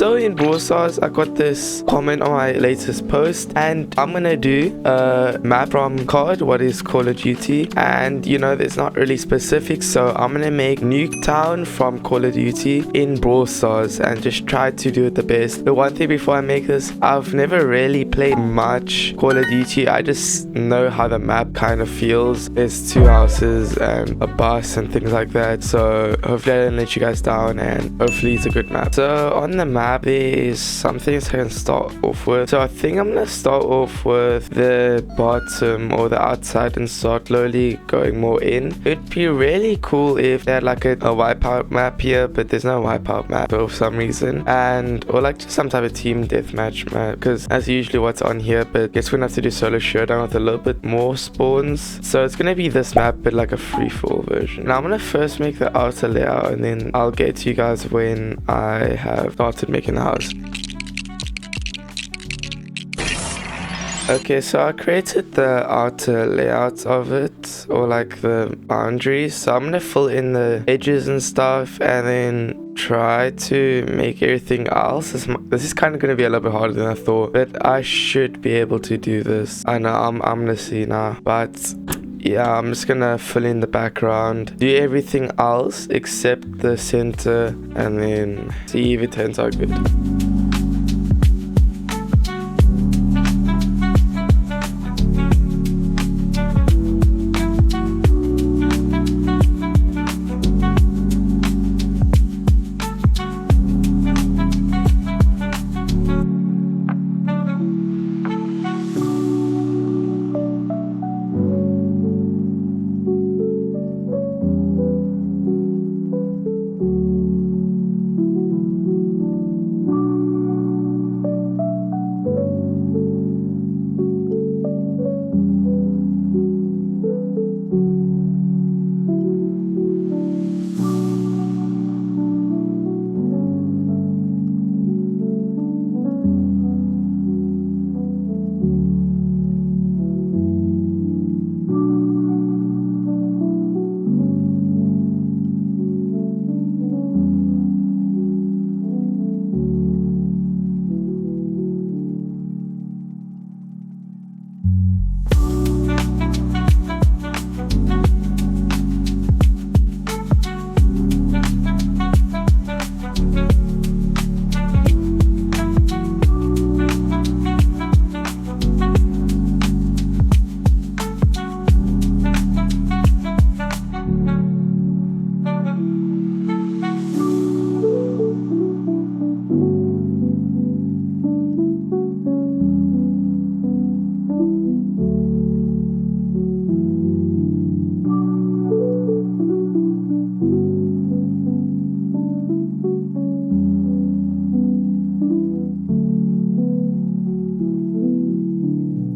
So in Brawl Stars, I got this comment on my latest post, and I'm gonna do a map from COD, what is Call of Duty, and you know, there's not really specific, so I'm gonna make Nuketown from Call of Duty in Brawl Stars and just try to do it the best. But one thing before I make this, I've never really played much Call of Duty. I just know how the map kind of feels. There's 2 houses and a bus and things like that, so hopefully I didn't let you guys down, and hopefully it's a good map. So on the map there is some things I can start off with. So I think I'm gonna start off with the bottom or the outside and start slowly going more in. It'd be really cool if they had like a wipeout map here, but there's no wipeout map for some reason, and or like just some type of team deathmatch map, because that's usually what's on here. But I guess we're gonna have to do solo showdown with a little bit more spawns. So it's gonna be this map but like a free-for-all version. Now I'm gonna first make the outer layout, and then I'll get to you guys when I have started making the house. Okay, so I created the outer layout of it, or like the boundaries. So I'm gonna fill in the edges and stuff, and then try to make everything else. This is kind of gonna be a little bit harder than I thought, but I should be able to do this. I know I'm gonna see now, but yeah, I'm just gonna fill in the background, do everything else except the center, and then see if it turns out good.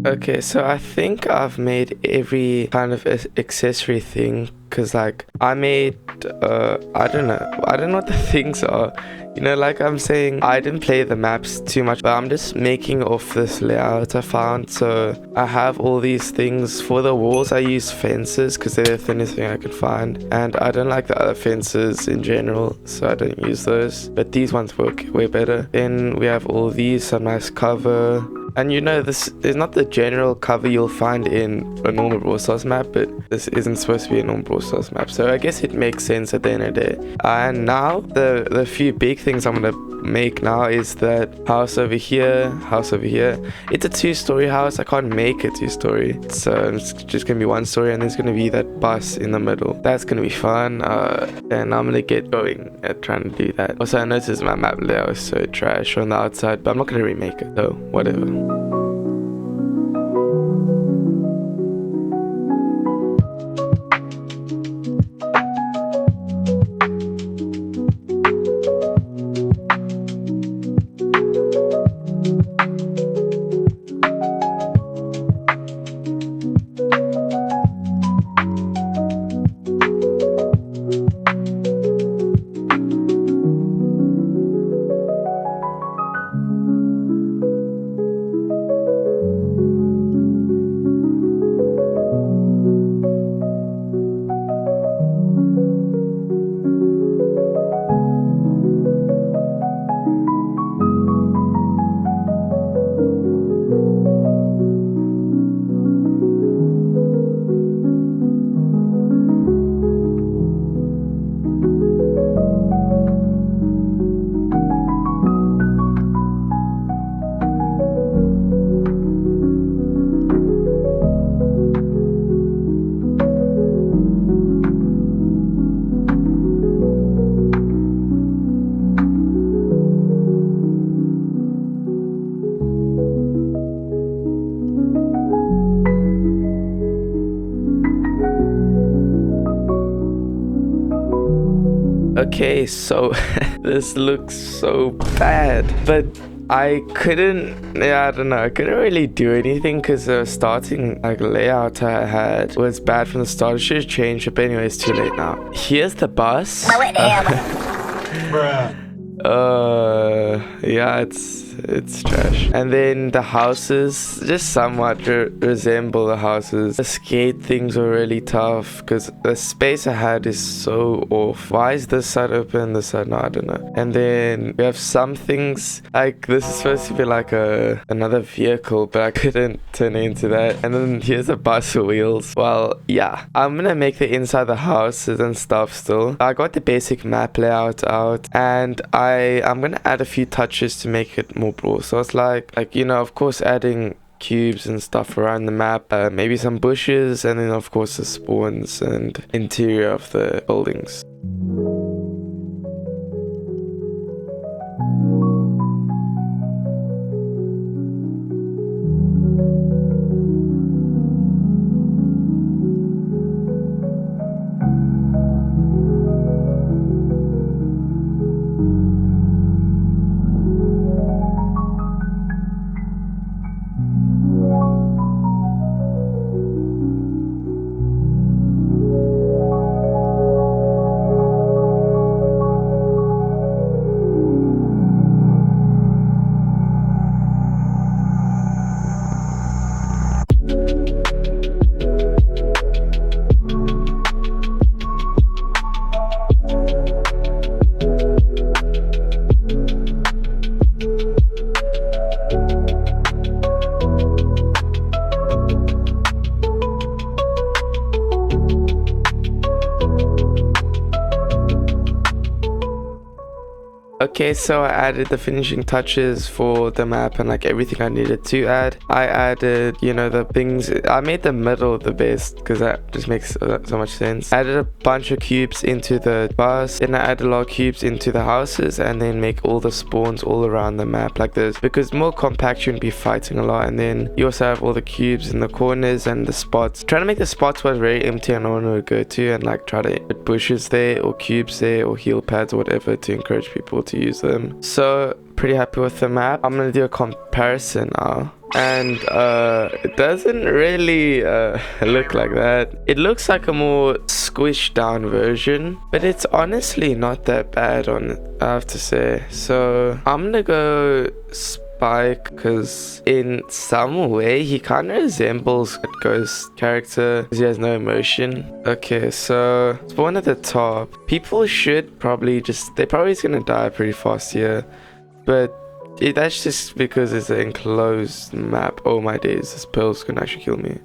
Okay, so I think I've made every kind of accessory thing, because like I made I don't know what the things are, you know, like I'm saying, I didn't play the maps too much, but I'm just making off this layout I found. So I have all these things. For the walls I use fences because they're the thinnest thing I could find, and I don't like the other fences in general, so I don't use those, but these ones work way better. Then we have all these, some nice cover. And you know, this is not the general cover you'll find in a normal Brawl Stars map, but this isn't supposed to be a normal Brawl Stars map, so I guess it makes sense at the end of the day. And now the few big things I'm gonna make now is that house over here, house over here. It's a 2-story house. I can't make it 2-story, so it's just gonna be 1 story, and there's gonna be that bus in the middle. That's gonna be fun. And I'm gonna get going at trying to do that. Also, I noticed my map layout is so trash on the outside, but I'm not gonna remake it, so whatever. Okay, so this looks so bad, but I couldn't, yeah, I don't know, I couldn't really do anything because the starting like layout I had was bad from the start. I should have changed it, but anyway, it's too late now. Here's the bus. Bruh. Yeah, it's trash. And then the houses just somewhat resemble the houses. The skate things were really tough because the space I had is so off. Why is this side open, this side not? I don't know. And then we have some things like this is supposed to be like another vehicle, but I couldn't turn it into that. And then here's the bus wheels. Well, yeah, I'm gonna make the inside the houses and stuff still. I got the basic map layout out, and I'm gonna add a few touches to make it more Brawl. So it's like you know, of course, adding cubes and stuff around the map, maybe some bushes, and then of course the spawns and interior of the buildings. Okay, so I added the finishing touches for the map and like everything I needed to add. I added, you know, the things. I made the middle the best because that just makes so much sense. I added a bunch of cubes into the bus, then I added a lot of cubes into the houses, and then make all the spawns all around the map like this, because more compact you wouldn't be fighting a lot. And then you also have all the cubes in the corners and the spots. Trying to make the spots where very empty and no one would go to, and like try to put bushes there or cubes there or heal pads or whatever to encourage people to use them. So pretty happy with the map. I'm gonna do a comparison now, and it doesn't really look like that. It looks like a more squished down version, but it's honestly not that bad on it, I have to say. So I'm gonna go Spike because in some way he kind of resembles a Ghost character because he has no emotion. Okay, so spawn at the top. People should probably they're probably just gonna die pretty fast here, but that's just because it's an enclosed map. Oh my days, this pearl's gonna actually kill me.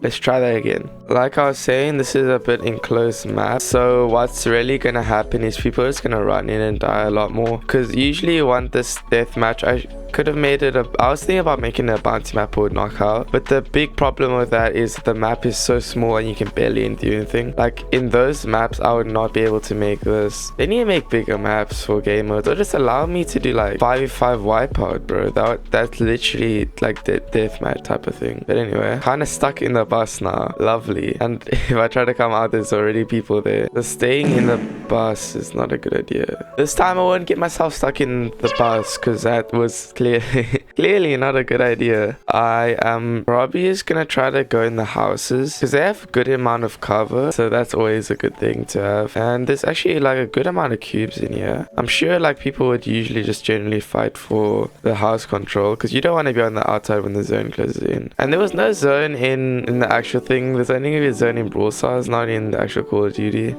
Let's try that again. Like I was saying, this is a bit enclosed map, so what's really gonna happen is people are just gonna run in and die a lot more, because usually you want this deathmatch. I could have made it I was thinking about making a bounty map or knockout, but the big problem with that is the map is so small and you can barely do anything. Like in those maps I would not be able to make this. They need to make bigger maps for game modes, or just allow me to do like 5v5 wipeout, bro. That's literally like the deathmatch type of thing. But anyway, kind of stuck in the bus now. Lovely. And if I try to come out, there's already people there. So staying in the bus is not a good idea. This time I won't get myself stuck in the bus, because that was clearly not a good idea. I am probably just gonna try to go in the houses because they have a good amount of cover, so that's always a good thing to have. And there's actually like a good amount of cubes in here. I'm sure like people would usually just generally fight for the house control, because you don't want to be on the outside when the zone closes in. And there was no zone in the actual thing. There's only gonna be a zone in Brawl Stars, not in the actual Call of Duty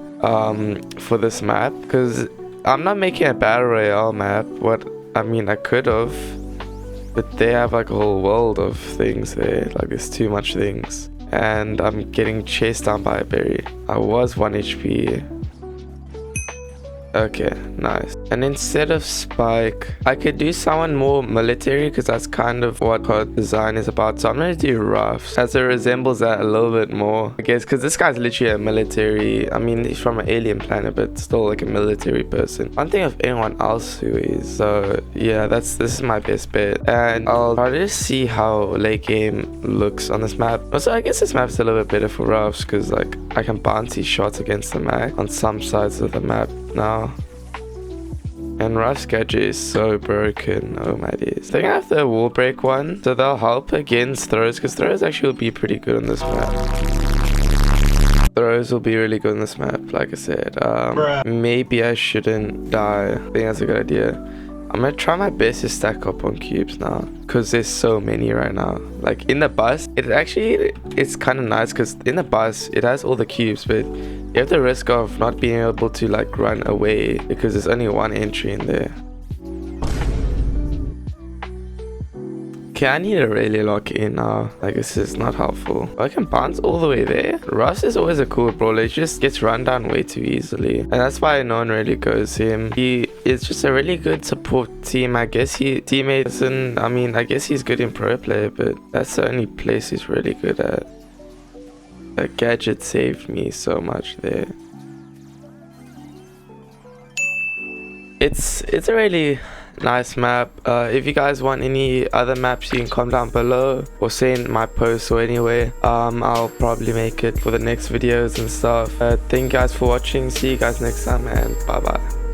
for this map, because I'm not making a battle royale map. I mean, I could have, but they have like a whole world of things there. Like there's too much things, and I'm getting chased down by a berry. I was 1 HP. Okay, nice. And instead of Spike, I could do someone more military because that's kind of what her design is about. So I'm going to do Ruffs as it resembles that a little bit more, I guess, because this guy's literally a military. I mean, he's from an alien planet, but still like a military person. I don't think of anyone else who is. So yeah, this is my best bet. And I'll try to see how late game looks on this map. Also, I guess this map's a little bit better for Ruffs because like I can bounce these shots against the map on some sides of the map now. And Ruff's gadget is so broken. Oh my days. They're gonna have the wall break one, so they'll help against throws, because throws actually will be pretty good on this map. Throws will be really good on this map, like I said. Maybe I shouldn't die. I think that's a good idea. I'm gonna try my best to stack up on cubes now, because there's so many right now. Like in the bus, it's kind of nice because in the bus it has all the cubes, but you have the risk of not being able to like run away because there's only one entry in there. Okay, I need to really lock in now. Like, this is not helpful. I can bounce all the way there. Russ is always a cool brawler. He just gets run down way too easily. And that's why no one really goes him. He is just a really good support team. I guess teammates, and I mean, I guess he's good in pro play, but that's the only place he's really good at. That gadget saved me so much there. It's a really nice map. If you guys want any other maps, you can comment down below or say in my post or anyway. I'll probably make it for the next videos and stuff. Thank you guys for watching. See you guys next time, and bye bye.